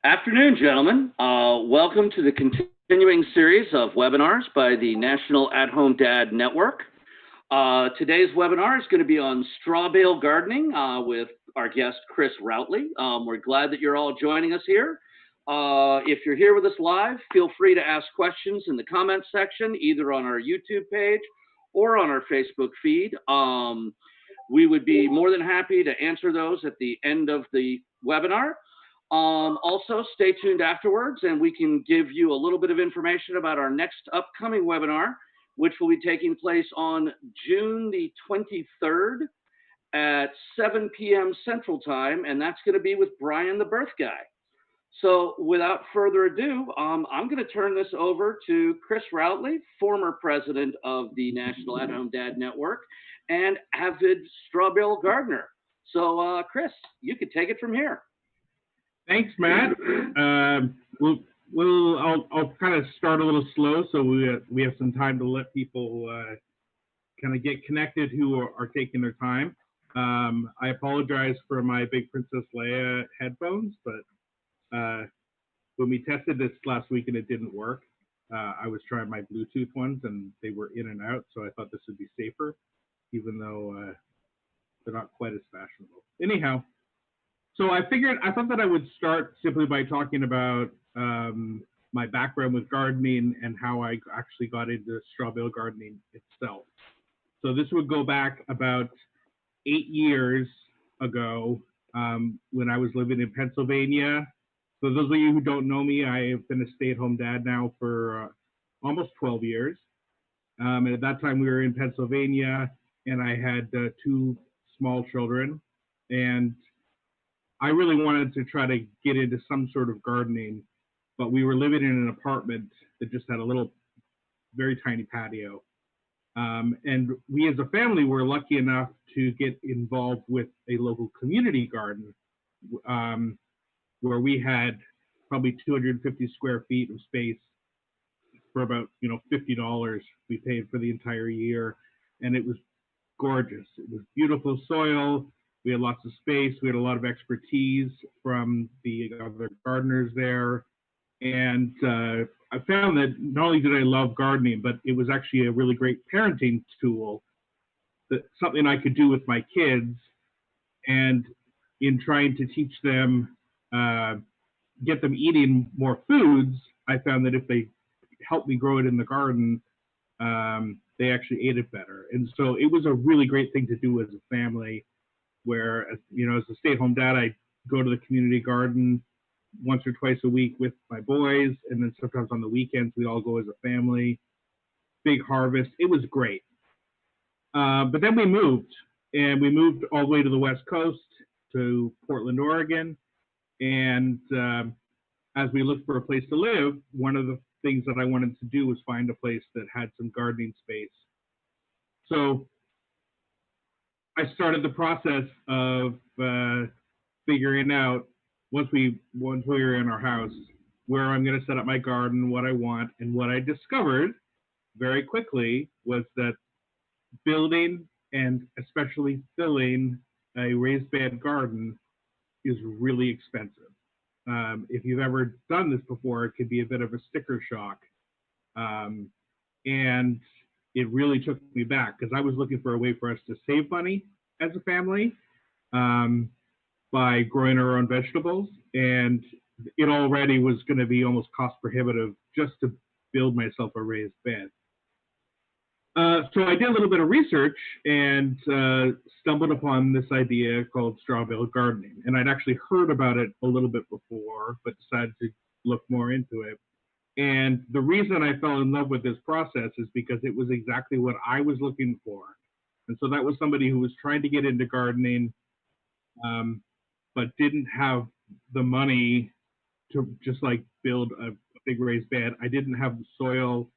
Afternoon, gentlemen. Welcome to the continuing series of webinars by the National At-Home Dad Network. Today's webinar is going to be on straw bale gardening with our guest, Chris Routley. We're glad that you're all joining us here. If you're here with us live, feel free to ask questions in the comments section, either on our YouTube page or on our Facebook feed. We would be more than happy to answer those at the end of the webinar. Also, stay tuned afterwards, and we can give you a little bit of information about our next upcoming webinar, which will be taking place on June the 23rd at 7 p.m. Central Time, and that's going to be with Brian the Birth Guy. So without further ado, I'm going to turn this over to Chris Routley, former president of the National At-Home Dad Network and avid straw bale gardener. So Chris, you can take it from here. Thanks, Matt. I'll kind of start a little slow so we have some time to let people kind of get connected who are taking their time. I apologize for my Big Princess Leia headphones, but when we tested this last week and it didn't work, I was trying my Bluetooth ones and they were in and out, so I thought this would be safer, even though they're not quite as fashionable. Anyhow. So I thought that I would start simply by talking about my background with gardening and how I actually got into straw bale gardening itself. So this would go back about 8 years ago when I was living in Pennsylvania. So those of you who don't know me, I have been a stay-at-home dad now for almost 12 years. And at that time we were in Pennsylvania and I had 2 small children, and I really wanted to try to get into some sort of gardening, but we were living in an apartment that just had a little, very tiny patio. And we as a family were lucky enough to get involved with a local community garden where we had probably 250 square feet of space for about, $50 we paid for the entire year. And it was gorgeous. It was beautiful soil. We had lots of space. We had a lot of expertise from the other gardeners there. And I found that not only did I love gardening, but it was actually a really great parenting tool, something I could do with my kids. And in trying to teach them, get them eating more foods, I found that if they helped me grow it in the garden, they actually ate it better. And so it was a really great thing to do as a family, where, as a stay-at-home dad, I go to the community garden once or twice a week with my boys, and then sometimes on the weekends we all go as a family. Big harvest. It was great. But then we moved all the way to the West Coast, to Portland, Oregon. And as we looked for a place to live, one of the things that I wanted to do was find a place that had some gardening space. So I started the process of figuring out, once we were in our house, where I'm going to set up my garden, what I want. And what I discovered very quickly was that building and especially filling a raised bed garden is really expensive. If you've ever done this before, it could be a bit of a sticker shock. And it really took me back, because I was looking for a way for us to save money as a family by growing our own vegetables. And it already was going to be almost cost prohibitive just to build myself a raised bed. So I did a little bit of research and stumbled upon this idea called straw bale gardening. And I'd actually heard about it a little bit before, but decided to look more into it. And the reason I fell in love with this process is because it was exactly what I was looking for. And so that was somebody who was trying to get into gardening, but didn't have the money to just like build a big raised bed. I didn't have the soil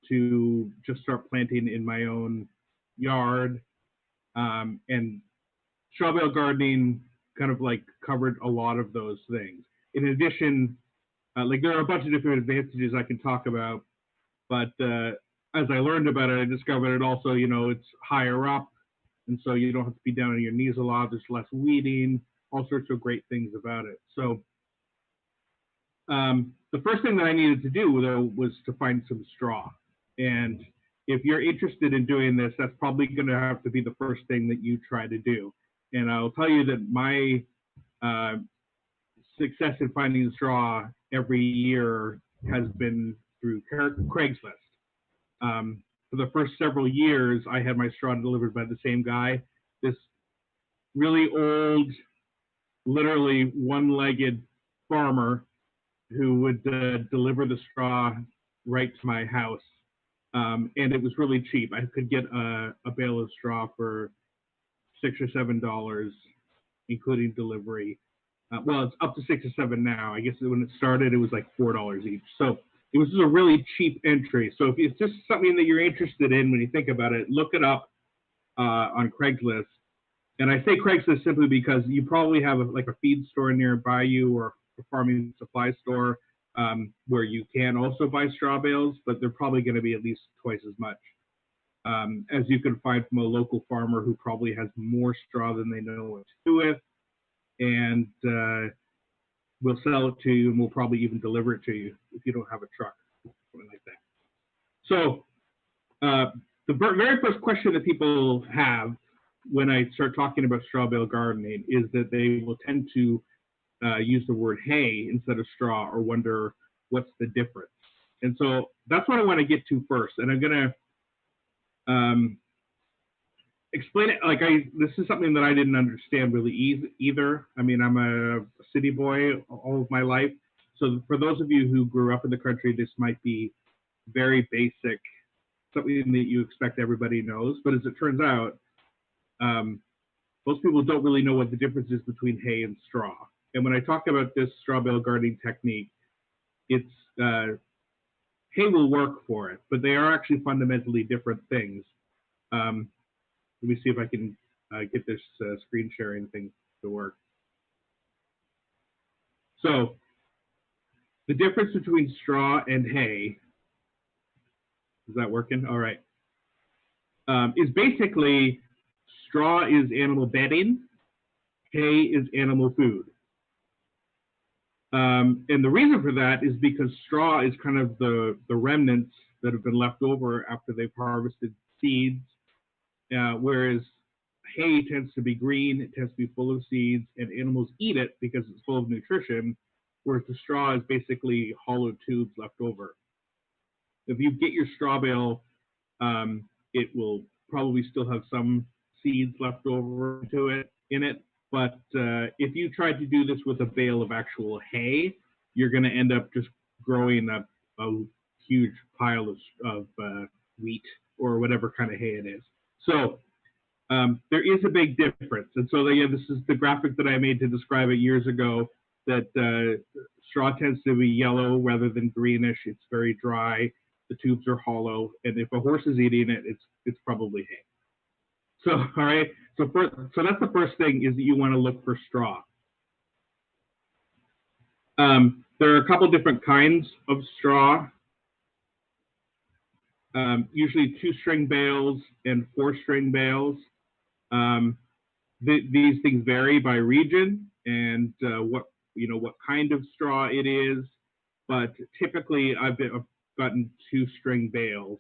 to just start planting in my own yard. And straw bale gardening kind of like covered a lot of those things. In addition, like there are a bunch of different advantages I can talk about, but as I learned about it, I discovered it also, it's higher up, and so you don't have to be down on your knees a lot. There's less weeding, all sorts of great things about it. So the first thing that I needed to do, though, was to find some straw. And if you're interested in doing this, that's probably going to have to be the first thing that you try to do. And I'll tell you that my success in finding straw every year has been through Craigslist. For the first several years, I had my straw delivered by the same guy, this really old, literally one-legged farmer who would deliver the straw right to my house. And it was really cheap. I could get a bale of straw for $6 or $7, including delivery. Well, it's up to 6 or 7 now. I guess when it started, it was like $4 each. So it was just a really cheap entry. So if it's just something that you're interested in, when you think about it, look it up on Craigslist. And I say Craigslist simply because you probably have like a feed store nearby you or a farming supply store where you can also buy straw bales, but they're probably going to be at least twice as much as you can find from a local farmer who probably has more straw than they know what to do with, and we'll sell it to you, and we'll probably even deliver it to you if you don't have a truck, something like that. So the very first question that people have when I start talking about straw bale gardening is that they will tend to use the word hay instead of straw or wonder what's the difference. And so that's what I want to get to first. And I'm going to explain it. This is something that I didn't understand really either. I mean, I'm a city boy all of my life. So for those of you who grew up in the country, this might be very basic, something that you expect everybody knows. But as it turns out, most people don't really know what the difference is between hay and straw. And when I talk about this straw bale gardening technique, it's hay will work for it, but they are actually fundamentally different things. Let me see if I can get this screen sharing thing to work. So the difference between straw and hay, is that working? All right. Is basically straw is animal bedding, hay is animal food. And the reason for that is because straw is kind of the remnants that have been left over after they've harvested seeds, whereas hay tends to be green, it tends to be full of seeds, and animals eat it because it's full of nutrition, whereas the straw is basically hollow tubes left over. If you get your straw bale, it will probably still have some seeds left over in it. But if you tried to do this with a bale of actual hay, you're going to end up just growing a huge pile of wheat or whatever kind of hay it is. So there is a big difference. And so this is the graphic that I made to describe it years ago, that straw tends to be yellow rather than greenish. It's very dry. The tubes are hollow. And if a horse is eating it, it's probably hay. So, all right. So that's the first thing, is that you want to look for straw. There are a couple different kinds of straw. Usually 2-string bales and 4-string bales. These things vary by region and what kind of straw it is. But typically, I've gotten 2-string bales.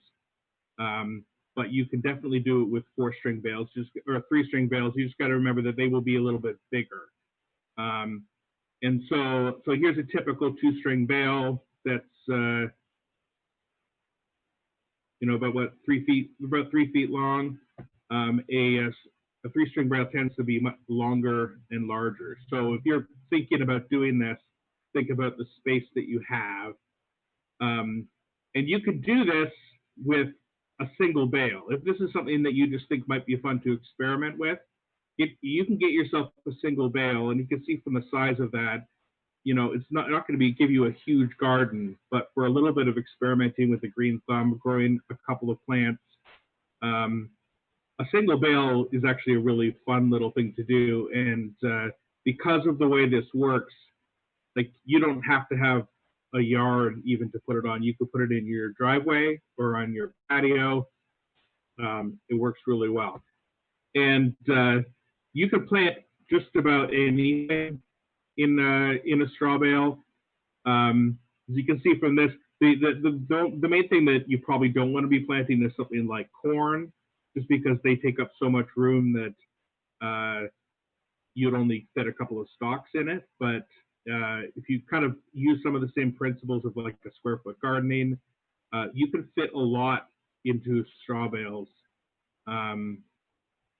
But you can definitely do it with 4-string bales, or 3-string bales. You just got to remember that they will be a little bit bigger. And so here's a typical 2-string bale that's about 3 feet long. A 3-string bale tends to be much longer and larger. So if you're thinking about doing this, think about the space that you have, and you could do this with a single bale. If this is something that you just think might be fun to experiment with, you can get yourself a single bale, and you can see from the size of that, it's not going to give you a huge garden, but for a little bit of experimenting with a green thumb, growing a couple of plants, a single bale is actually a really fun little thing to do. And because of the way this works, like, you don't have to have a yard even to put it on. You could put it in your driveway or on your patio. It works really well. And you could plant just about anything in a straw bale. As you can see from this, the main thing that you probably don't want to be planting is something like corn, just because they take up so much room that you'd only fit a couple of stalks in it. But if you kind of use some of the same principles of like a square foot gardening, you can fit a lot into straw bales.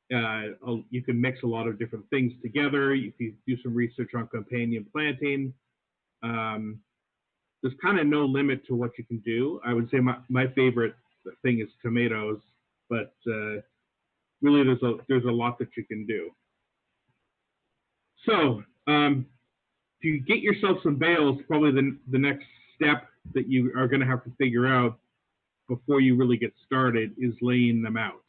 You can mix a lot of different things together. If you do some research on companion planting, there's kind of no limit to what you can do. I would say my favorite thing is tomatoes, but really there's a lot that you can do. So if you get yourself some bales, probably the next step that you are going to have to figure out before you really get started is laying them out.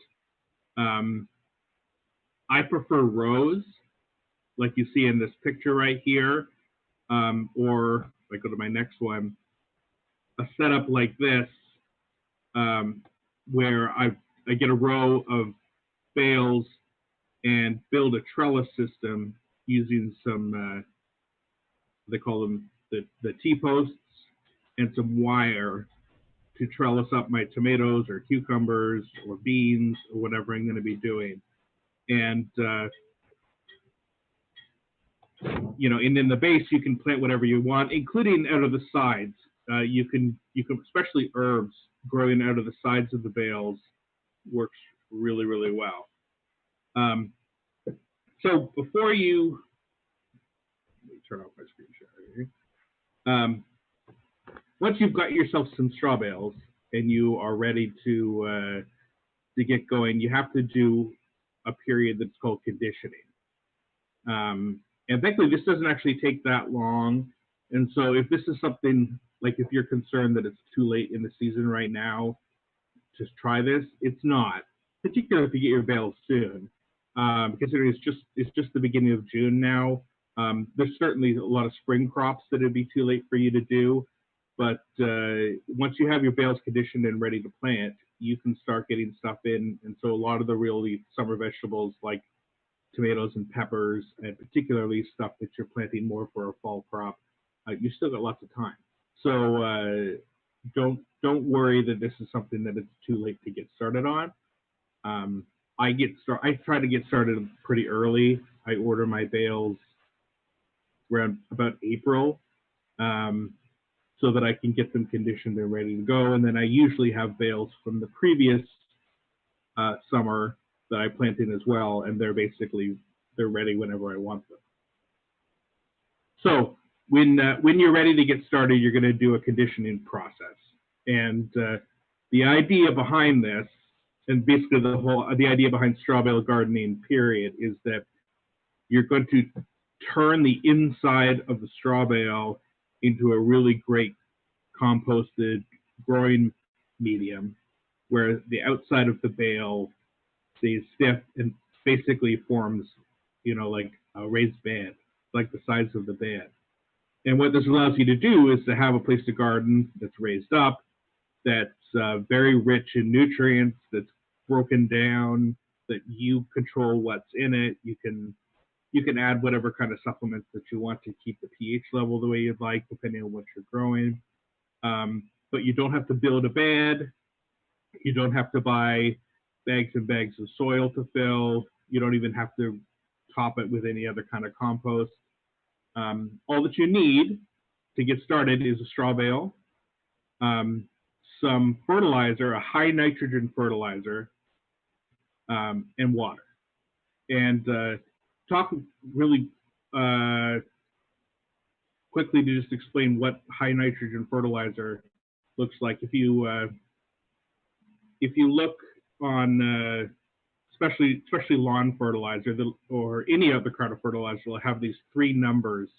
I prefer rows, like you see in this picture right here, or if I go to my next one, a setup like this, where I get a row of bales and build a trellis system using some, they call them the T-posts, and some wire to trellis up my tomatoes or cucumbers or beans or whatever I'm going to be doing. And and in the base you can plant whatever you want, including out of the sides. You can especially herbs growing out of the sides of the bales works really, really well. So before you, let me turn off my screen share here. Once you've got yourself some straw bales and you are ready to get going, you have to do a period that's called conditioning. And thankfully, this doesn't actually take that long. And so if this is something, like if you're concerned that it's too late in the season right now to try this, it's not, particularly if you get your bales soon. Considering it's just the beginning of June now. There's certainly a lot of spring crops that it'd be too late for you to do. But once you have your bales conditioned and ready to plant, you can start getting stuff in. And so a lot of the really summer vegetables like tomatoes and peppers, and particularly stuff that you're planting more for a fall crop, you still got lots of time. So don't worry that this is something that it's too late to get started on. I try to get started pretty early. I order my bales around about April, so that I can get them conditioned and ready to go. And then I usually have bales from the previous summer that I planted as well, and they're ready whenever I want them. So when you're ready to get started, you're going to do a conditioning process. And the idea behind this, and basically the idea behind straw bale gardening period, is that you're going to turn the inside of the straw bale into a really great composted growing medium, where the outside of the bale stays stiff and basically forms, like a raised bed, like the sides of the bed. And what this allows you to do is to have a place to garden that's raised up, that's very rich in nutrients, that's broken down, that you control what's in it. You can add whatever kind of supplements that you want to keep the pH level the way you'd like, depending on what you're growing. But you don't have to build a bed. You don't have to buy bags and bags of soil to fill. You don't even have to top it with any other kind of compost. All that you need to get started is a straw bale, some fertilizer, a high nitrogen fertilizer, and water. And talk really quickly to just explain what high nitrogen fertilizer looks like. If you look on especially lawn fertilizer or any other kind of fertilizer, will have these three numbers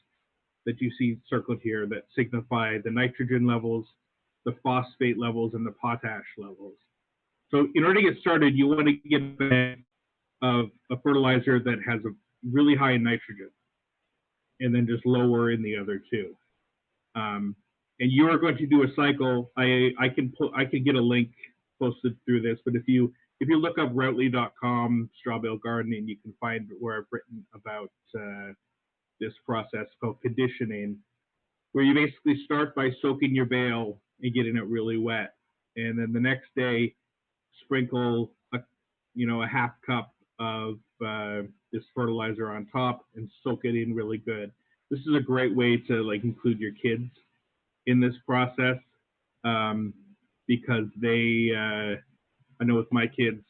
that you see circled here that signify the nitrogen levels, the phosphate levels, and the potash levels. So in order to get started, you want to get a bag of a fertilizer that has a really high in nitrogen, and then just lower in the other two. And you are going to do a cycle. I can get a link posted through this, but if you look up routely.com straw bale gardening, you can find where I've written about this process called conditioning. where you basically start by soaking your bale and getting it really wet. And then the next day, sprinkle a half cup of this fertilizer on top and soak it in really good. This is a great way to like include your kids in this process, because I know with my kids,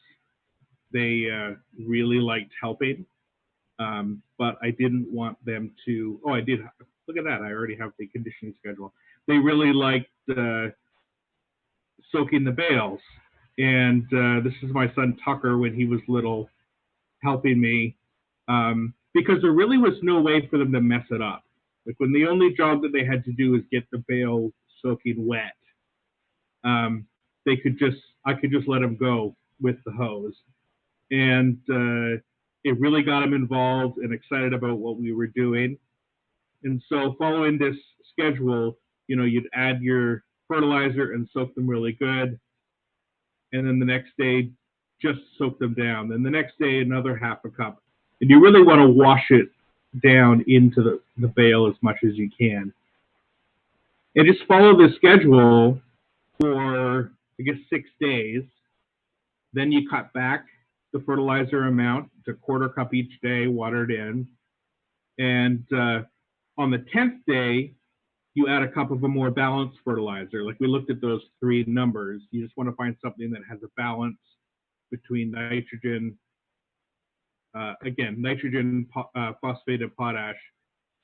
they really liked helping, but I didn't want them to. Oh, I did. Look at that. I already have the conditioning schedule. They really liked soaking the bales. And this is my son Tucker when he was little, helping me, because there really was no way for them to mess it up. Like when the only job that they had to do is get the bale soaking wet, I could just let them go with the hose, and it really got them involved and excited about what we were doing. And so, following this schedule, you'd add your fertilizer and soak them really good, and then the next day, just soak them down. Then the next day, another half a cup, and you really want to wash it down into the bale as much as you can. And just follow this schedule for, I guess, 6 days. Then you cut back the fertilizer amount to quarter cup each day, watered in. And on the 10th day, you add a cup of a more balanced fertilizer. Like we looked at those 3 numbers. You just want to find something that has a balance between nitrogen, nitrogen, phosphate, and potash.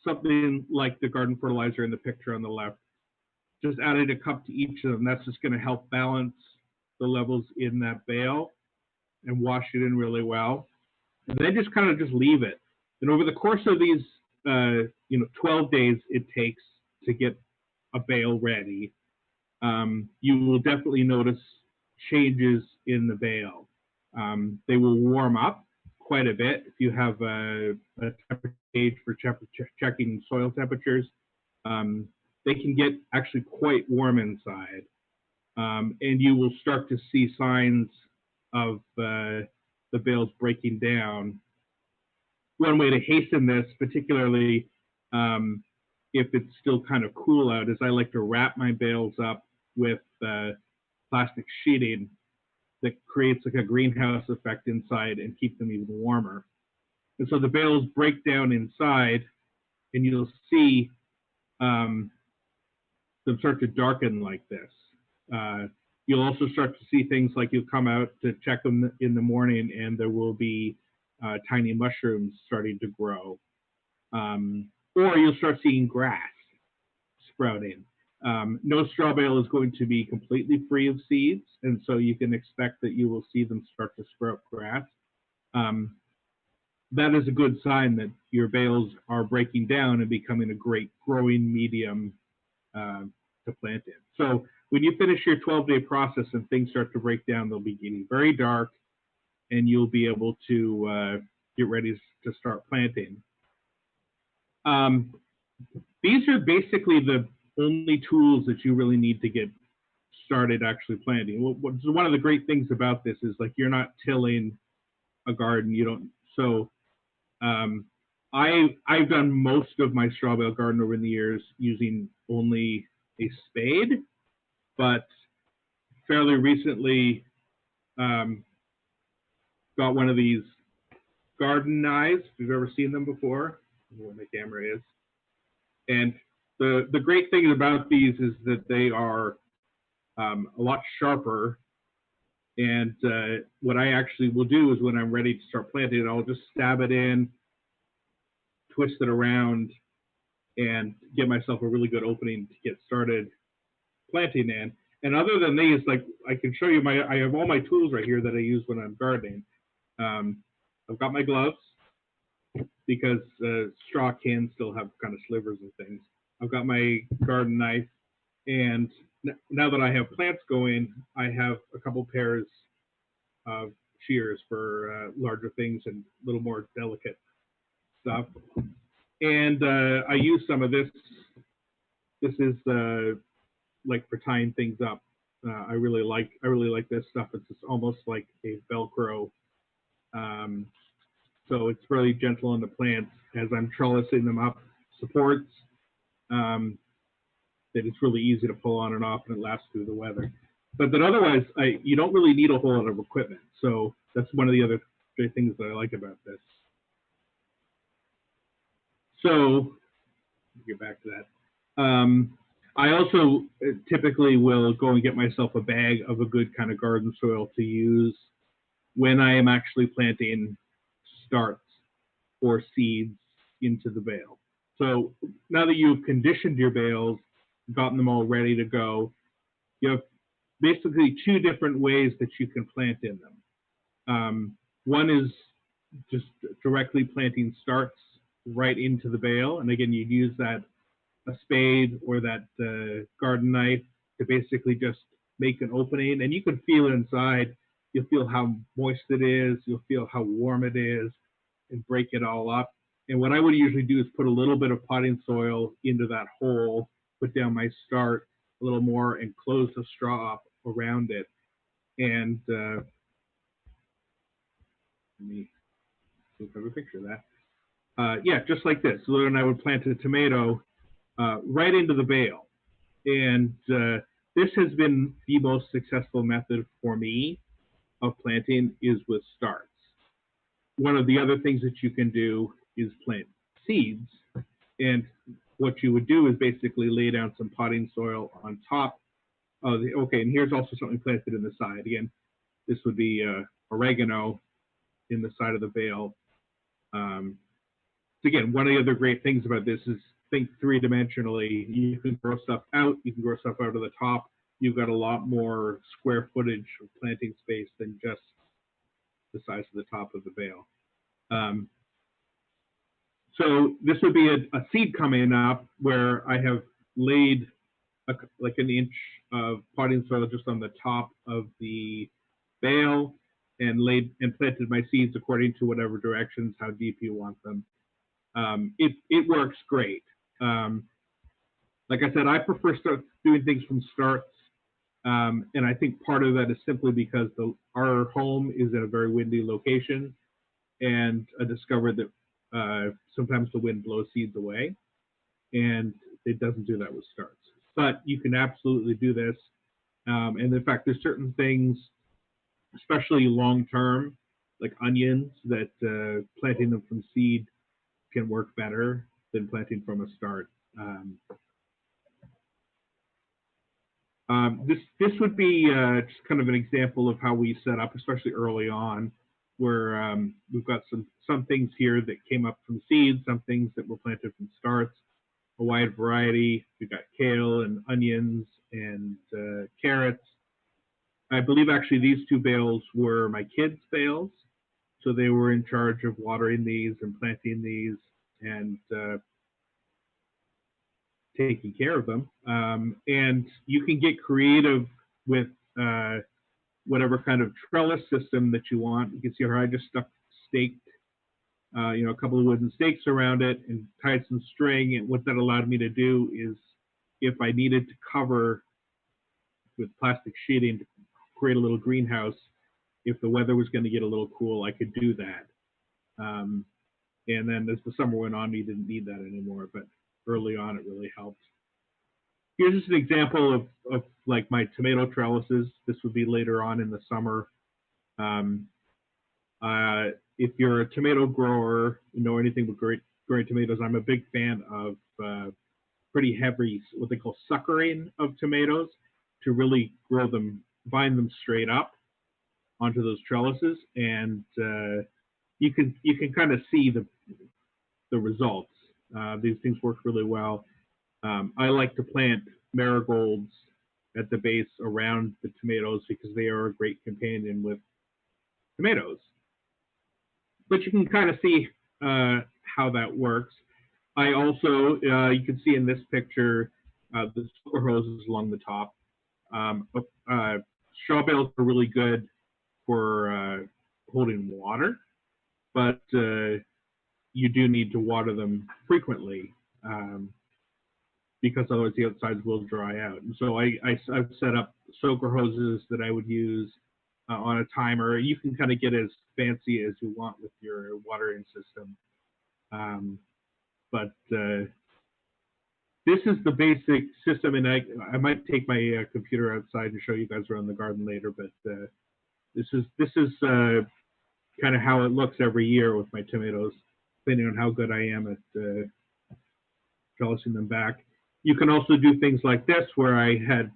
Something like the garden fertilizer in the picture on the left. Just added a cup to each of them. That's just going to help balance the levels in that bale and wash it in really well. And then just kind of just leave it. And over the course of these 12 days it takes to get a bale ready, you will definitely notice changes in the bale. They will warm up quite a bit. If you have a temperature gauge for checking soil temperatures, they can get actually quite warm inside. And you will start to see signs of the bales breaking down. One way to hasten this, particularly if it's still kind of cool out, is I like to wrap my bales up with plastic sheeting that creates like a greenhouse effect inside and keep them even warmer. And so the bales break down inside, and you'll see them start to darken like this. You'll also start to see things like you'll come out to check them in the morning, and there will be tiny mushrooms starting to grow. Or you'll start seeing grass sprouting. No straw bale is going to be completely free of seeds, and so you can expect that you will see them start to sprout grass. That is a good sign that your bales are breaking down and becoming a great growing medium to plant in. So when you finish your 12-day process and things start to break down, they'll be getting very dark, and you'll be able to get ready to start planting. These are basically the only tools that you really need to get started actually planting. One of the great things about this is like you're not tilling a garden. You don't. So I've done most of my straw bale garden over the years using only a spade, but fairly recently got one of these garden knives. If you've ever seen them before, I don't know what my camera is. And the great thing about these is that they are a lot sharper. And what I actually will do is when I'm ready to start planting it, I'll just stab it in, twist it around, and give myself a really good opening to get started planting in. And other than these, like I can show you I have all my tools right here that I use when I'm gardening. I've got my gloves because straw can still have kind of slivers and things. I've got my garden knife, and now that I have plants going, I have a couple pairs of shears for larger things and a little more delicate stuff. And I use some of this. This is like for tying things up. I really like this stuff. It's just almost like a Velcro. So it's really gentle on the plants as I'm trellising them up. Supports. that it's really easy to pull on and off, and it lasts through the weather. But otherwise, you don't really need a whole lot of equipment. So that's one of the other great things that I like about this. So get back to that. I also typically will go and get myself a bag of a good kind of garden soil to use when I am actually planting starts or seeds into the bale. So now that you've conditioned your bales, gotten them all ready to go, you have basically two different ways that you can plant in them. One is just directly planting starts right into the bale. And again, you'd use a spade or that garden knife to basically just make an opening. And you can feel it inside. You'll feel how moist it is. You'll feel how warm it is, and break it all up. And what I would usually do is put a little bit of potting soil into that hole, put down my start a little more, and close the straw up around it. And let me have a picture of that. Yeah, just like this. So then I would plant a tomato right into the bale. And this has been the most successful method for me of planting is with starts. One of the other things that you can do is plant seeds. And what you would do is basically lay down some potting soil on top of the, okay, and here's also something planted in the side. Again, this would be oregano in the side of the bale. So again, one of the other great things about this is think three-dimensionally. You can grow stuff out. You can grow stuff out of the top. You've got a lot more square footage of planting space than just the size of the top of the bale. So this would be a seed coming up where I have laid like an inch of potting soil just on the top of the bale and planted my seeds according to whatever directions, how deep you want them. It works great. Like I said, I prefer doing things from starts. And I think part of that is simply because our home is in a very windy location, and I discovered that sometimes the wind blows seeds away, and it doesn't do that with starts. But you can absolutely do this. And in fact, there's certain things, especially long-term, like onions, that planting them from seed can work better than planting from a start. This would be just kind of an example of how we set up, especially early on, where we've got some things here that came up from seeds, some things that were planted from starts, a wide variety. We've got kale and onions and carrots. I believe actually these two bales were my kids' bales, so they were in charge of watering these and planting these and taking care of them. And you can get creative with whatever kind of trellis system that you want. You can see how I just staked a couple of wooden stakes around it and tied some string. And what that allowed me to do is, if I needed to cover with plastic sheeting to create a little greenhouse, if the weather was going to get a little cool, I could do that. And then as the summer went on, you didn't need that anymore. But early on, it really helped. Here's just an example of like my tomato trellises. This would be later on in the summer. If you're a tomato grower, you know anything about growing tomatoes, I'm a big fan of pretty heavy, what they call suckering of tomatoes, to really grow them, bind them straight up onto those trellises, and you can kind of see the results. These things work really well. I like to plant marigolds at the base around the tomatoes because they are a great companion with tomatoes. But you can kind of see how that works. I also, you can see in this picture, the solar hoses along the top. Straw bales are really good for holding water, but you do need to water them frequently because otherwise the outsides will dry out. And so I've set up soaker hoses that I would use on a timer. You can kind of get as fancy as you want with your watering system. But this is the basic system, and I might take my computer outside and show you guys around the garden later. But this is kind of how it looks every year with my tomatoes, depending on how good I am at trellising them back. You can also do things like this, where I had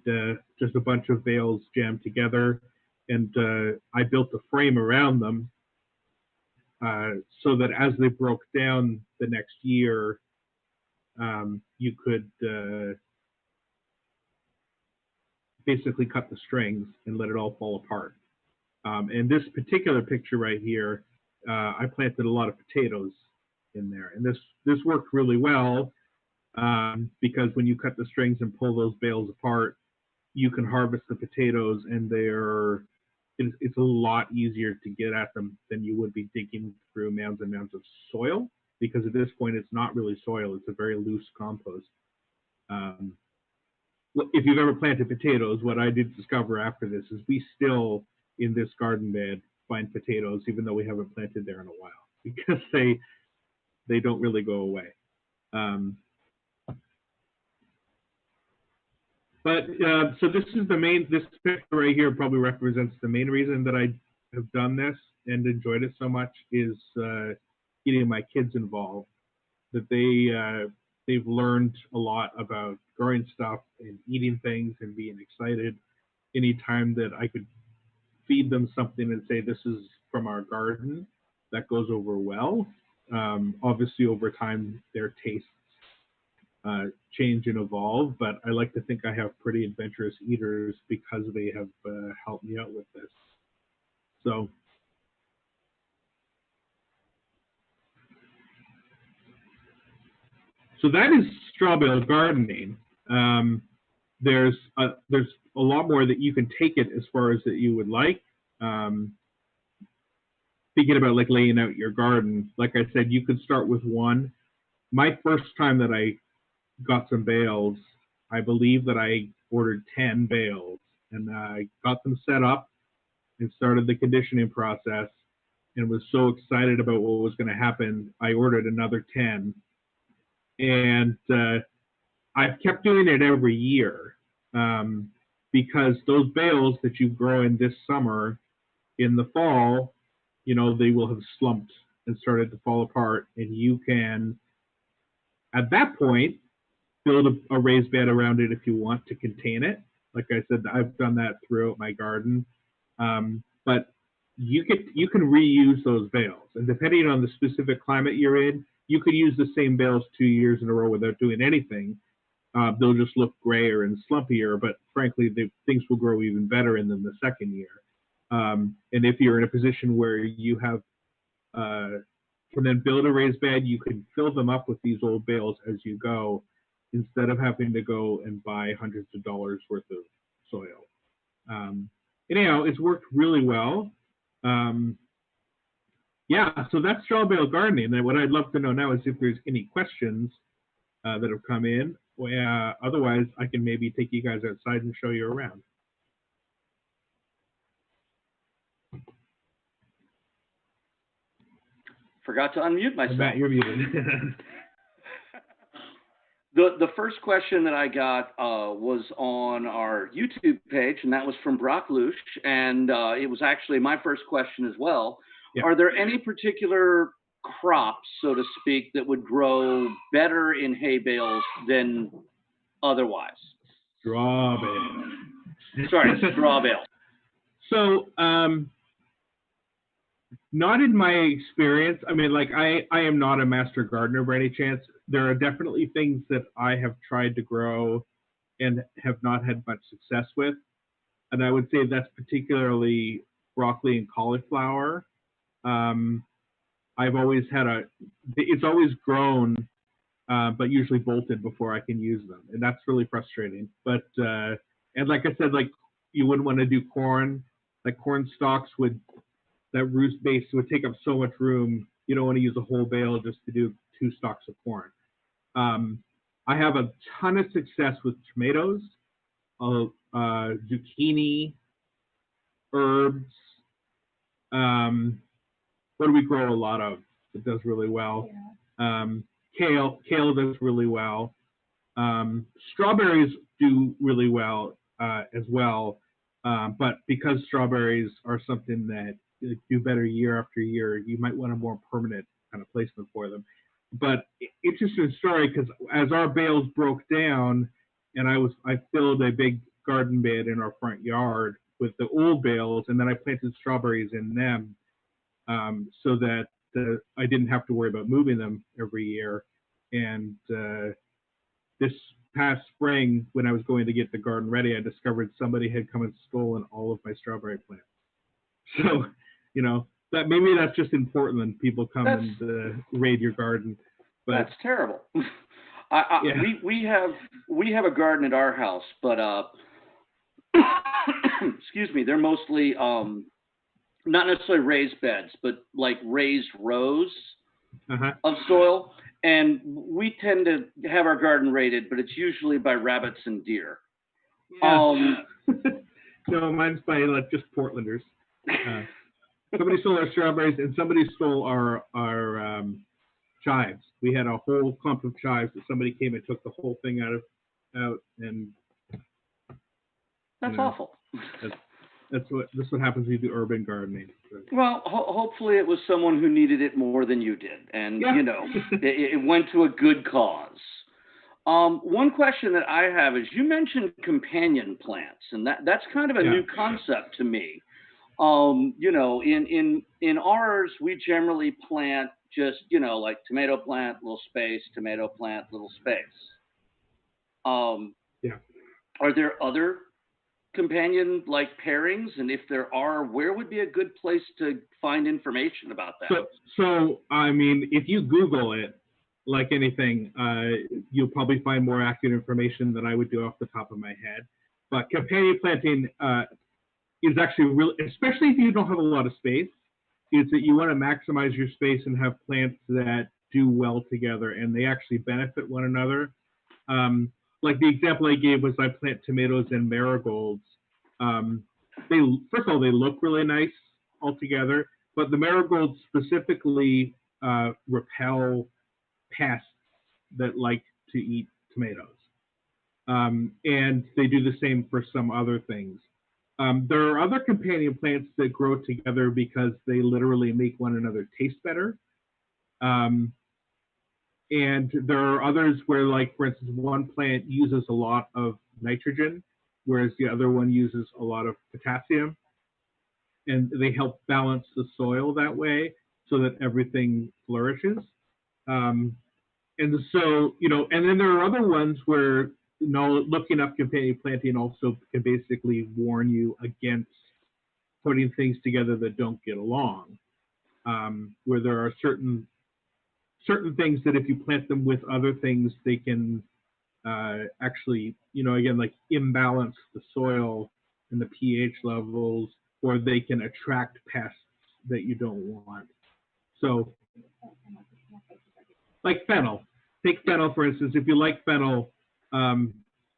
just a bunch of bales jammed together, and I built a frame around them so that as they broke down the next year, you could basically cut the strings and let it all fall apart. And this particular picture right here, I planted a lot of potatoes in there, and this worked really well because when you cut the strings and pull those bales apart, you can harvest the potatoes, and it's a lot easier to get at them than you would be digging through mounds and mounds of soil, because at this point it's not really soil, it's a very loose compost. If you've ever planted potatoes, what I did discover after this is we still, in this garden bed, find potatoes, even though we haven't planted there in a while, because they don't really go away. So this is this picture right here probably represents the main reason that I have done this and enjoyed it so much, is getting my kids involved. That they've learned a lot about growing stuff and eating things and being excited anytime that I could feed them something and say, this is from our garden. That goes over well. Obviously, over time, their tastes change and evolve, but I like to think I have pretty adventurous eaters because they have helped me out with this. So that is straw bale gardening. There's a lot more that you can take it as far as that you would like. Thinking about like laying out your garden, like I said, you could start with one. My first time that I got some bales, I believe that I ordered 10 bales, and I got them set up and started the conditioning process, and was so excited about what was going to happen, I ordered another 10. And I've kept doing it every year because those bales that you grow in this summer, in the fall, they will have slumped and started to fall apart, and you can, at that point, build a raised bed around it if you want to contain it. Like I said, I've done that throughout my garden. But you can reuse those bales, and depending on the specific climate you're in, you could use the same bales 2 years in a row without doing anything. They'll just look grayer and slumpier, but frankly, things will grow even better in them the second year. And if you're in a position where you have can then build a raised bed, you can fill them up with these old bales as you go, instead of having to go and buy hundreds of dollars worth of soil. Anyhow, it's worked really well. Yeah, so that's straw bale gardening. And what I'd love to know now is if there's any questions that have come in. Otherwise, I can maybe take you guys outside and show you around. Forgot to unmute myself. Matt, you're muted. The first question that I got was on our YouTube page, and that was from Brock Lush, and it was actually my first question as well. Yeah. Are there any particular crops, so to speak, that would grow better in hay bales than otherwise? Straw bale. Sorry, straw bale. So, not in my experience. I mean, like I am not a master gardener by any chance. There are definitely things that I have tried to grow and have not had much success with. And I would say that's particularly broccoli and cauliflower. I've always had it's always grown, but usually bolted before I can use them. And that's really frustrating. But, and like I said, like you wouldn't want to do corn, like corn stalks that root base would take up so much room. You don't want to use a whole bale just to do 2 stalks of corn. I have a ton of success with tomatoes, zucchini, herbs. What do we grow a lot of? It does really well. Yeah. Kale does really well. Strawberries do really well as well, but because strawberries are something that do better year after year, you might want a more permanent kind of placement for them. But interesting story because as our bales broke down, and I filled a big garden bed in our front yard with the old bales, and then I planted strawberries in them so that I didn't have to worry about moving them every year. And this past spring, when I was going to get the garden ready, I discovered somebody had come and stolen all of my strawberry plants. So, that maybe that's just in Portland. People come and raid your garden. But that's terrible. yeah. we have a garden at our house, but excuse me, they're mostly not necessarily raised beds, but like raised rows of soil. And we tend to have our garden raided, but it's usually by rabbits and deer. Yeah. No, mine's by just Portlanders. Somebody stole our strawberries, and somebody stole our chives. We had a whole clump of chives that somebody came and took the whole thing out, and that's awful. That's what happens when you do urban gardening. Well, hopefully it was someone who needed it more than you did, and it went to a good cause. One question that I have is you mentioned companion plants, and that's kind of a new concept to me. In ours, we generally plant just, like tomato plant, little space, tomato plant, little space. Are there other companion like pairings? And if there are, where would be a good place to find information about that? So I mean, if you Google it, like anything, you'll probably find more accurate information than I would do off the top of my head. But companion planting is actually really, especially if you don't have a lot of space, is that you want to maximize your space and have plants that do well together and they actually benefit one another. Like the example I gave was I plant tomatoes and marigolds. First of all, they look really nice all together, but the marigolds specifically repel pests that like to eat tomatoes. And they do the same for some other things. There are other companion plants that grow together because they literally make one another taste better. And there are others where, like, for instance, one plant uses a lot of nitrogen, whereas the other one uses a lot of potassium. And they help balance the soil that way so that everything flourishes. And so, and then there are other ones where, looking up companion planting also can basically warn you against putting things together that don't get along, where there are certain things that if you plant them with other things, they can actually, again, like imbalance the soil and the pH levels, or they can attract pests that you don't want. So, like fennel. Take fennel, for instance. If you like fennel,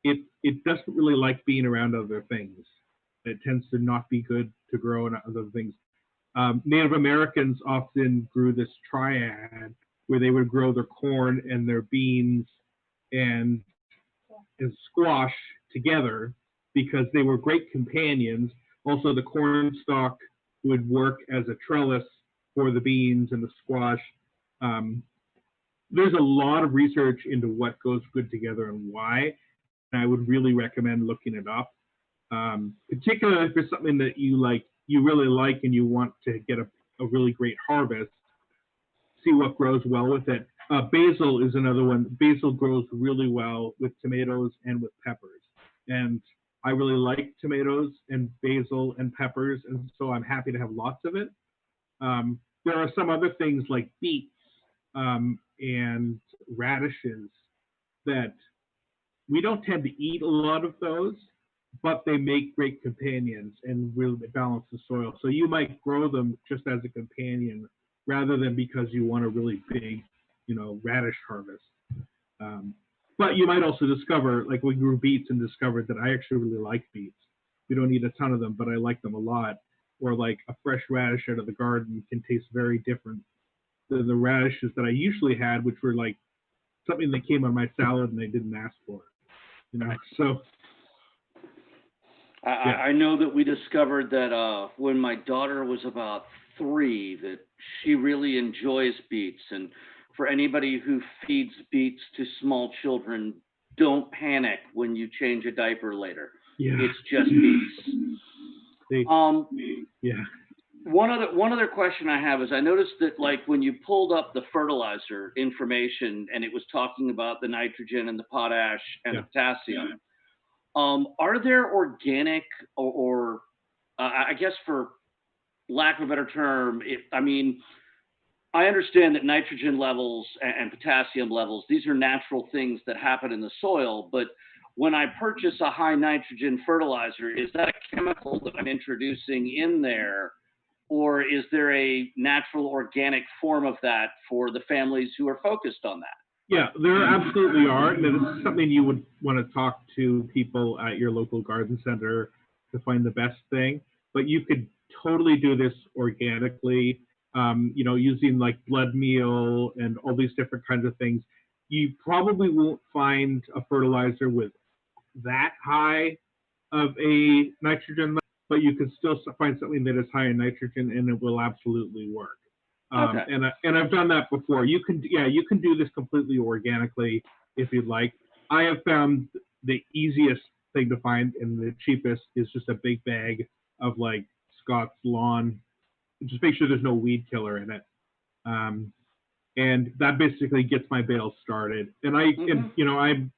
it doesn't really like being around other things. It tends to not be good to grow in other things. Native Americans often grew this triad where they would grow their corn and their beans and squash together because they were great companions. Also, the corn stalk would work as a trellis for the beans and the squash. There's a lot of research into what goes good together and why, and I would really recommend looking it up, particularly if it's something that you really like and you want to get a really great harvest. See what grows well with it. Basil is another one. Basil grows really well with tomatoes and with peppers. And I really like tomatoes and basil and peppers, and so I'm happy to have lots of it. There are some other things like beets and radishes that we don't tend to eat a lot of those, but they make great companions and really balance the soil. So you might grow them just as a companion rather than because you want a really big, radish harvest. But you might also discover, like we grew beets and discovered that I actually really like beets. We don't eat a ton of them, but I like them a lot. Or like a fresh radish out of the garden can taste very different than the radishes that I usually had, which were like something that came on my salad and I didn't ask for it, you know. So I know that we discovered that when my daughter was about 3, that she really enjoys beets. And for anybody who feeds beets to small children, don't panic when you change a diaper later. yeah, It's just beets. yeah. One other question I have is I noticed that like when you pulled up the fertilizer information and it was talking about the nitrogen and the potash and the potassium, are there organic or I guess for lack of a better term, I understand that nitrogen levels and potassium levels, these are natural things that happen in the soil, but when I purchase a high nitrogen fertilizer, is that a chemical that I'm introducing in there, or is there a natural organic form of that for the families who are focused on that? Yeah, there absolutely are. And this is something you would want to talk to people at your local garden center to find the best thing. But you could totally do this organically, you know, using like blood meal and all these different kinds of things. You probably won't find a fertilizer with that high of a nitrogen, but you can still find something that is high in nitrogen and it will absolutely work. Okay. And I've done that before. You can do this completely organically if you'd like. I have found the easiest thing to find and the cheapest is just a big bag of like Scott's Lawn. Just make sure there's no weed killer in it. And that basically gets my bales started. And and you know, I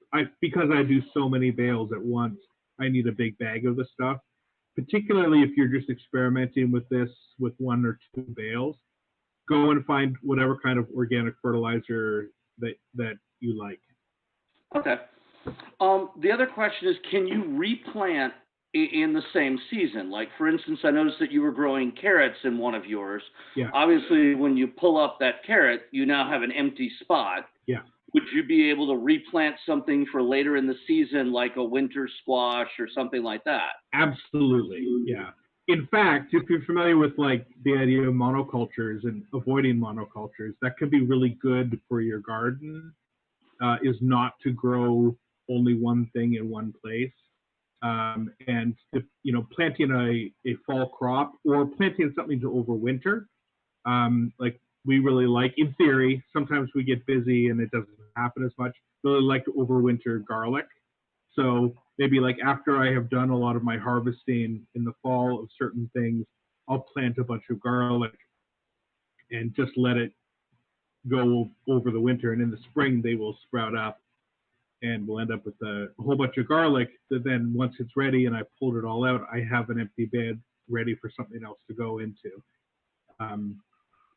because I do so many bales at once, I need a big bag of the stuff. Particularly if you're just experimenting with this with 1 or 2 bales, go and find whatever kind of organic fertilizer that you like. Okay. The other question is, can you replant in the same season? Like, for instance, I noticed that you were growing carrots in one of yours. Yeah. Obviously, when you pull up that carrot, you now have an empty spot. Yeah. Would you be able to replant something for later in the season, like a winter squash or something like that? Absolutely. Yeah. In fact, if you're familiar with like the idea of monocultures and avoiding monocultures, that could be really good for your garden. Is not to grow only one thing in one place. And if, you know, planting a fall crop or planting something to overwinter, like we really like, in theory, sometimes we get busy and it doesn't happen as much, really like to overwinter garlic. So maybe like after I have done a lot of my harvesting in the fall of certain things, I'll plant a bunch of garlic and just let it go over the winter. And in the spring, they will sprout up and we'll end up with a whole bunch of garlic that then once it's ready and I pulled it all out, I have an empty bed ready for something else to go into.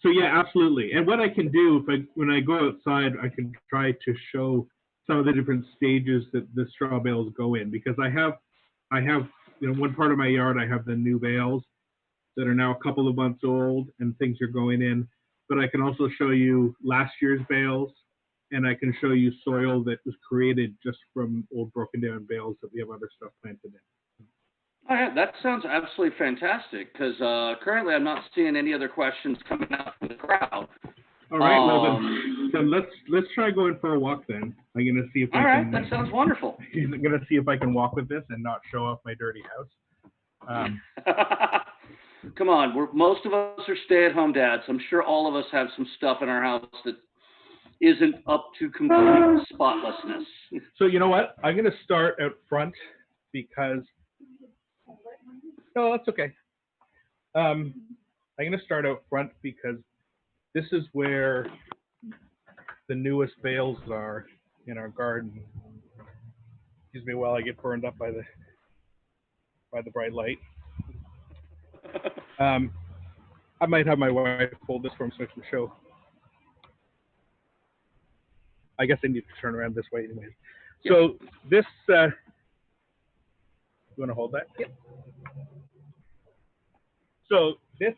So yeah, absolutely. And what I can do when I go outside, I can try to show some of the different stages that the straw bales go in, because I have, you know, one part of my yard, I have the new bales that are now a couple of months old and things are going in, but I can also show you last year's bales and I can show you soil that was created just from old broken down bales that we have other stuff planted in. Oh, yeah, that sounds absolutely fantastic because currently I'm not seeing any other questions coming out from the crowd. All right, well then let's try going for a walk then. I'm gonna see if all right, that sounds wonderful. I'm gonna see if I can walk with this and not show off my dirty house. Come on, most of us are stay-at-home dads. I'm sure all of us have some stuff in our house that isn't up to complete spotlessness. So you know what? I'm gonna start out front because no, that's okay. I'm gonna start out front because this is where the newest bales are in our garden. Excuse me while I get burned up by the bright light. I might have my wife hold this for me so I can show. I guess I need to turn around this way anyways. Yep. So this, you want to hold that? Yep. So this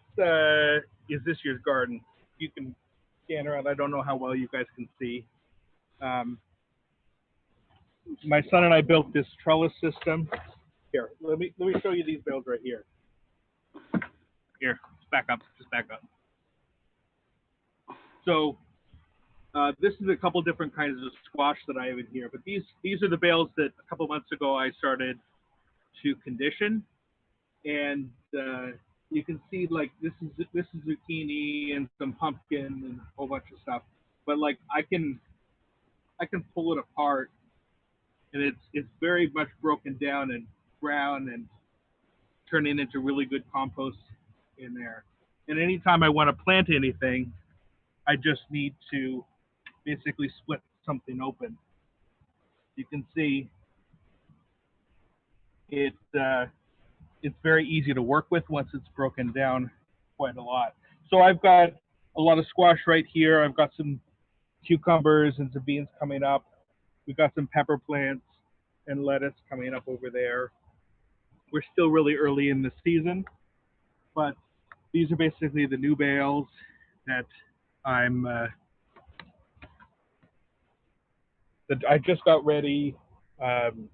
is this year's garden. You can scan around. I don't know how well you guys can see. My son and I built this trellis system. Here, let me show you these bales right here. Here, just back up. So This is a couple different kinds of squash that I have in here, but these are the bales that a couple months ago I started to condition, and you can see like this is zucchini and some pumpkin and a whole bunch of stuff, but like I can pull it apart, and it's very much broken down and brown and turning into really good compost in there. And anytime I want to plant anything, I just need to basically split something open. You can see it it's very easy to work with once it's broken down quite a lot. So I've got a lot of squash right here. I've got some cucumbers and some beans coming up. We've got some pepper plants and lettuce coming up over there. We're still really early in the season, but these are basically the new bales that I'm that I just got ready,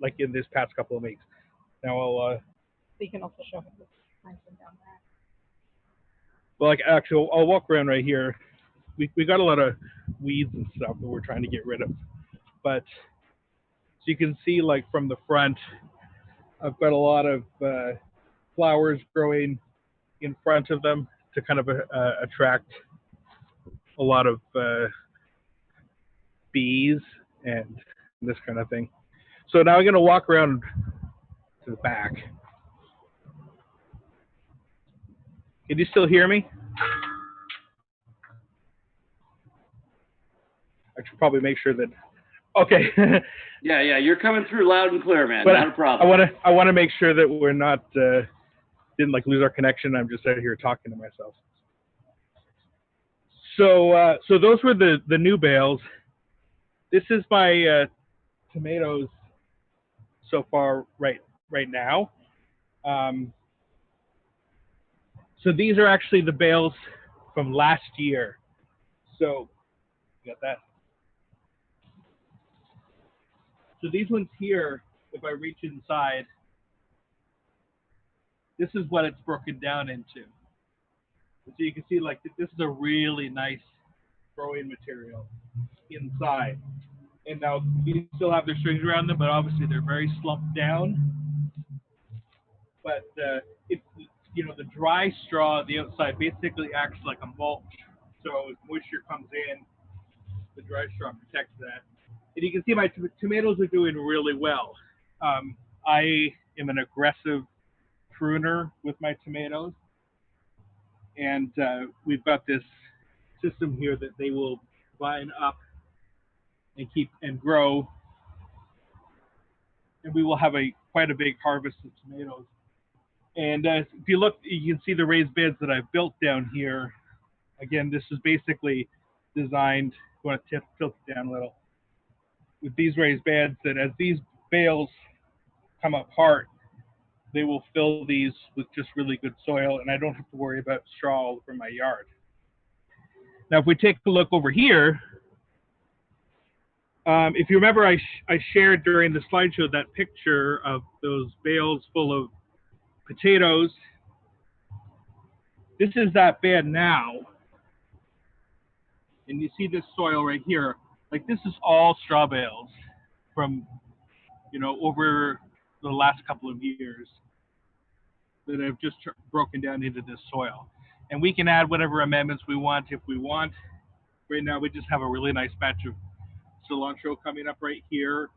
like in this past couple of weeks. Now I'll. So you can also show him the planting down there. Well, like actually, I'll walk around right here. We got a lot of weeds and stuff that we're trying to get rid of, but so you can see like from the front, I've got a lot of flowers growing in front of them to kind of attract a lot of bees and this kind of thing. So now I'm going to walk around to the back. Can you still hear me? I should probably make sure that. Okay. Yeah, you're coming through loud and clear, man. But Not a problem. I want to make sure that we're not didn't like lose our connection. I'm just out here talking to myself. So those were the new bales. This is my tomatoes so far right now. So these are actually the bales from last year. So you got that. So these ones here, if I reach inside, this is what it's broken down into. So you can see like this is a really nice growing material inside. And now these still have their strings around them, but obviously they're very slumped down. But it's, you know, the dry straw on the outside basically acts like a mulch. So as moisture comes in, the dry straw protects that. And you can see my tomatoes are doing really well. I am an aggressive pruner with my tomatoes, and we've got this system here that they will vine up and keep and grow, and we will have quite a big harvest of tomatoes. And if you look, you can see the raised beds that I've built down here. Again, this is basically designed. I want to tilt it down a little. With these raised beds, that as these bales come apart, they will fill these with just really good soil, and I don't have to worry about straw all over my yard. Now, if we take a look over here, if you remember, I shared during the slideshow that picture of those bales full of potatoes. This is that bed now, and you see this soil right here. Like this is all straw bales from, you know, over the last couple of years that have just broken down into this soil. And we can add whatever amendments we want if we want. Right now we just have a really nice batch of cilantro coming up right here,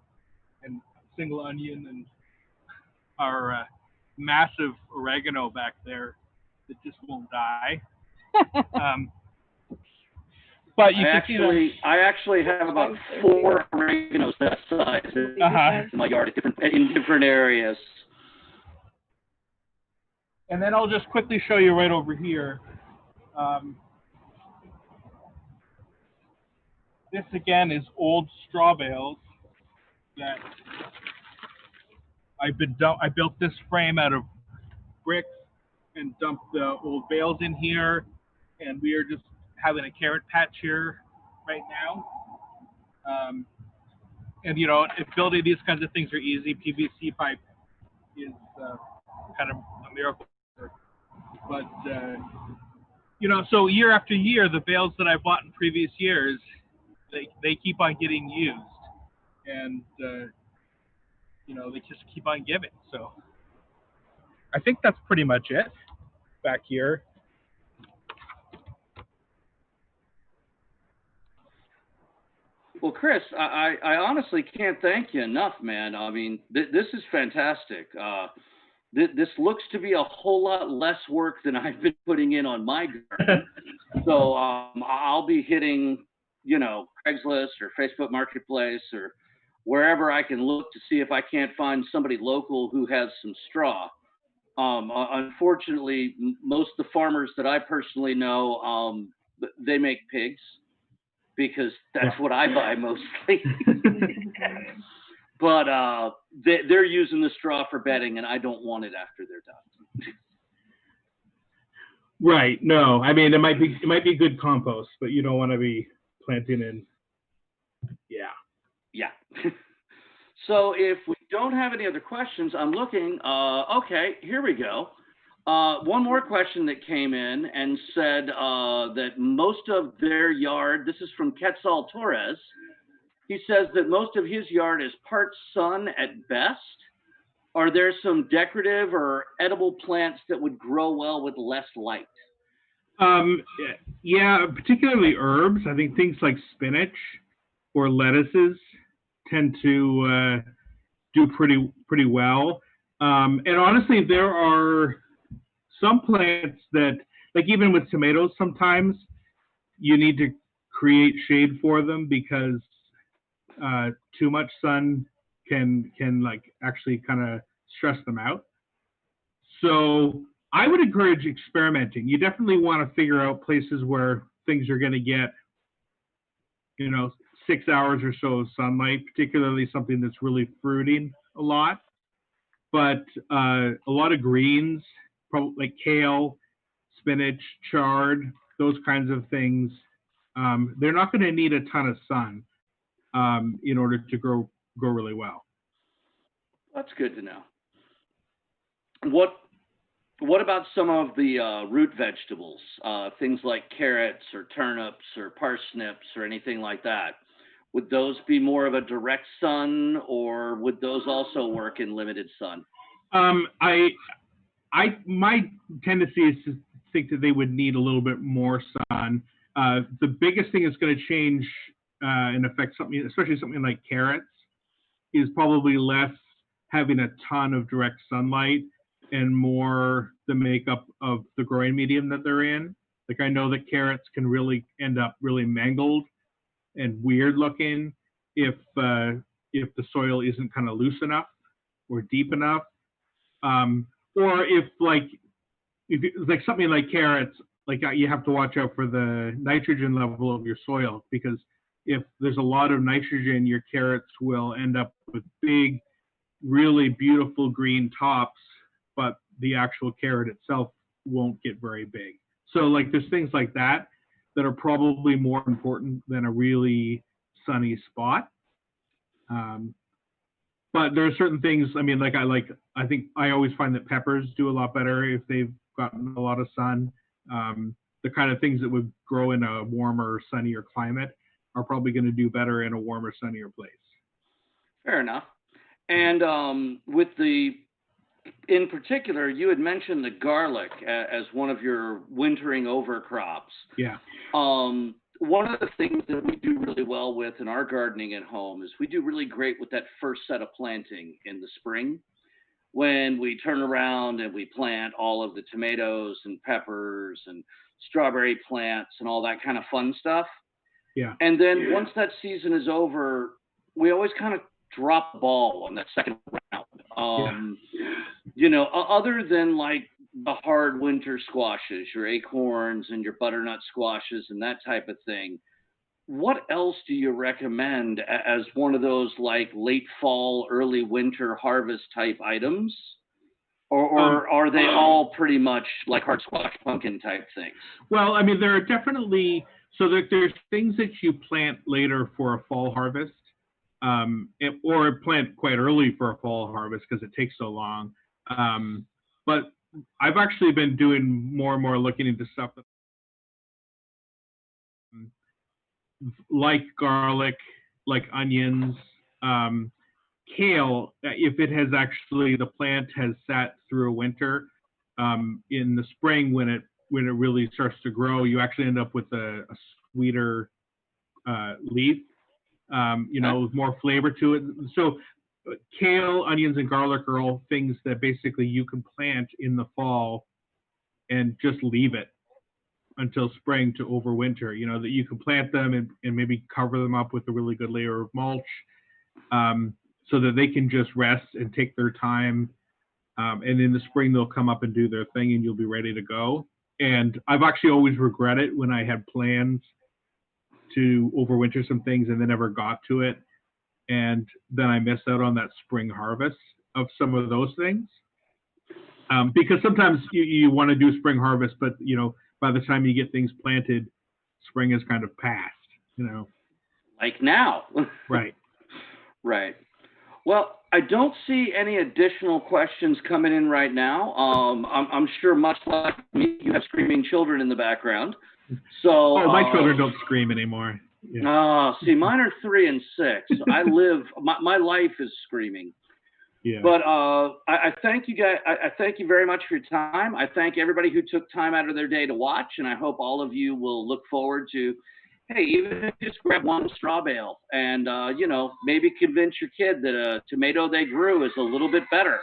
and single onion, and our massive oregano back there that just won't die. But you I actually have about 4 oreganos that size in my yard in different areas. And then I'll just quickly show you right over here. This again is old straw bales that I built this frame out of bricks and dumped the old bales in here, and we are just having a carrot patch here right now. And you know, if building these kinds of things are easy, PVC pipe is kind of a miracle. But you know, so year after year, the bales that I bought in previous years, they keep on getting used, and they just keep on giving. So I think that's pretty much it back here. Well, Chris, I honestly can't thank you enough, man. I mean, this is fantastic. This looks to be a whole lot less work than I've been putting in on my garden. So I'll be hitting, Craigslist or Facebook Marketplace or wherever I can look to see if I can't find somebody local who has some straw. Unfortunately, most of the farmers that I personally know, they make pigs because that's what I buy mostly. But they're using the straw for bedding, and I don't want it after they're done. Right. No, I mean it might be good compost, but you don't want to be planting in. Yeah. Yeah. So if we don't have any other questions, I'm looking. Okay, here we go. One more question that came in and said that most of their yard. This is from Quetzal Torres. He says that most of his yard is part sun at best. Are there some decorative or edible plants that would grow well with less light? Yeah, particularly herbs. I think things like spinach or lettuces tend to do pretty well. And honestly, there are some plants that, like even with tomatoes, sometimes you need to create shade for them because too much sun can like actually kind of stress them out. So I would encourage experimenting. You definitely want to figure out places where things are going to get, 6 hours or so of sunlight, particularly something that's really fruiting a lot. But a lot of greens, probably like kale, spinach, chard, those kinds of things, they're not going to need a ton of sun in order to grow really well. That's good to know. What about some of the root vegetables, things like carrots or turnips or parsnips or anything like that? Would those be more of a direct sun, or would those also work in limited sun? My tendency is to think that they would need a little bit more sun. The biggest thing that's going to change and affect something, especially something like carrots, is probably less having a ton of direct sunlight and more the makeup of the growing medium that they're in. Like I know that carrots can really end up really mangled and weird looking if the soil isn't kind of loose enough or deep enough, or if like something like carrots, like you have to watch out for the nitrogen level of your soil, because if there's a lot of nitrogen, your carrots will end up with big, really beautiful green tops, but the actual carrot itself won't get very big. So like there's things like that that are probably more important than a really sunny spot. But there are certain things, I mean, I think I always find that peppers do a lot better if they've gotten a lot of sun. The kind of things that would grow in a warmer, sunnier climate are probably going to do better in a warmer, sunnier place. Fair enough. And in particular, you had mentioned the garlic as one of your wintering overcrops. Yeah. One of the things that we do really well with in our gardening at home is we do really great with that first set of planting in the spring, when we turn around and we plant all of the tomatoes and peppers and strawberry plants and all that kind of fun stuff. Yeah. And then once that season is over, we always kind of drop the ball on that second round. Other than like the hard winter squashes, your acorns and your butternut squashes and that type of thing, what else do you recommend as one of those like late fall, early winter harvest type items? Or are they all pretty much like hard squash, pumpkin type things? Well, I mean, there are definitely, so there's things that you plant later for a fall harvest, or plant quite early for a fall harvest because it takes so long. But I've actually been doing more and more looking into stuff like garlic, like onions, kale, if it has actually, the plant has sat through a winter, in the spring when it really starts to grow, you actually end up with a sweeter leaf, with more flavor to it. So kale, onions, and garlic are all things that basically you can plant in the fall and just leave it until spring to overwinter. That you can plant them and maybe cover them up with a really good layer of mulch, so that they can just rest and take their time. And in the spring, they'll come up and do their thing, and you'll be ready to go. And I've actually always regretted when I had plans to overwinter some things and then never got to it. And then I missed out on that spring harvest of some of those things. Because sometimes you want to do spring harvest, but, by the time you get things planted, spring is kind of past, Like now. Right. Right. Well, I don't see any additional questions coming in right now. I'm sure, much like me, you have screaming children in the background. So. Oh, my children don't scream anymore. Yeah. See, mine are 3 and 6. I live. My life is screaming. Yeah. But I thank you guys. I thank you very much for your time. I thank everybody who took time out of their day to watch, and I hope all of you will look forward to. Hey, even if you just grab one straw bale and, maybe convince your kid that a tomato they grew is a little bit better.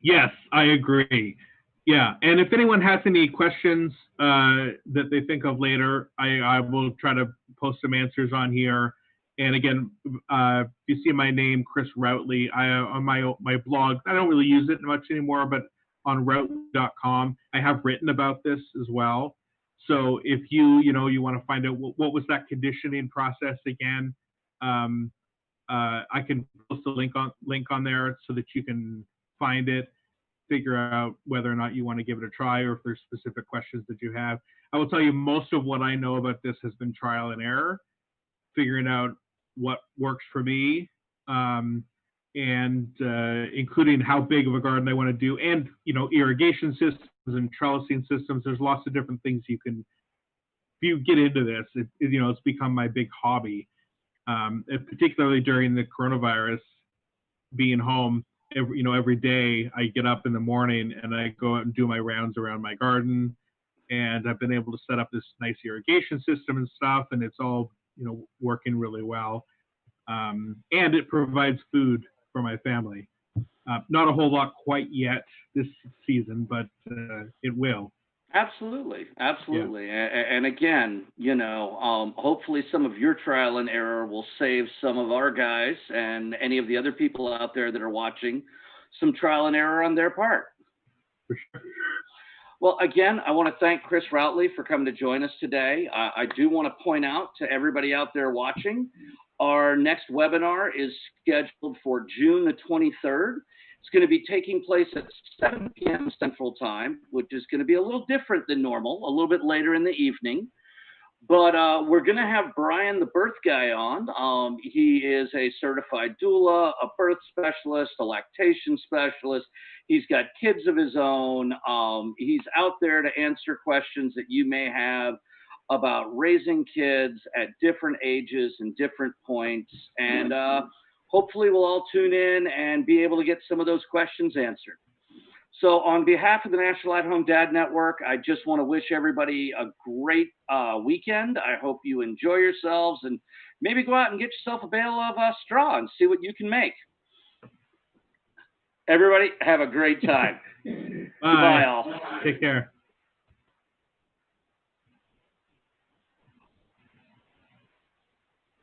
Yes, I agree. Yeah, and if anyone has any questions that they think of later, I will try to post some answers on here. And again, if you see my name, Chris Routley, on my blog, I don't really use it much anymore, but on Routley.com, I have written about this as well. So if you want to find out what was that conditioning process again, I can post a link on there so that you can find it, figure out whether or not you want to give it a try, or if there's specific questions that you have. I will tell you, most of what I know about this has been trial and error, figuring out what works for me, and including how big of a garden I want to do, and irrigation systems and trellising systems. There's lots of different things you can. If you get into this, it's become my big hobby, particularly during the coronavirus, being home. Every day I get up in the morning and I go out and do my rounds around my garden, and I've been able to set up this nice irrigation system and stuff, and it's all working really well, and it provides food for my family. Not a whole lot quite yet this season, but it will. Absolutely. Yeah. And again, hopefully some of your trial and error will save some of our guys and any of the other people out there that are watching some trial and error on their part. For sure. Well, again, I want to thank Chris Routley for coming to join us today. I do want to point out to everybody out there watching, our next webinar is scheduled for June the 23rd. It's going to be taking place at 7 p.m. Central Time, which is going to be a little different than normal, a little bit later in the evening. But we're going to have Brian, the birth guy, on. He is a certified doula, a birth specialist, a lactation specialist. He's got kids of his own. He's out there to answer questions that you may have about raising kids at different ages and different points. And hopefully we'll all tune in and be able to get some of those questions answered. So on behalf of the National At-Home Dad Network, I just want to wish everybody a great weekend. I hope you enjoy yourselves and maybe go out and get yourself a bale of straw and see what you can make. Everybody, have a great time. Bye. Goodbye, all. Take care.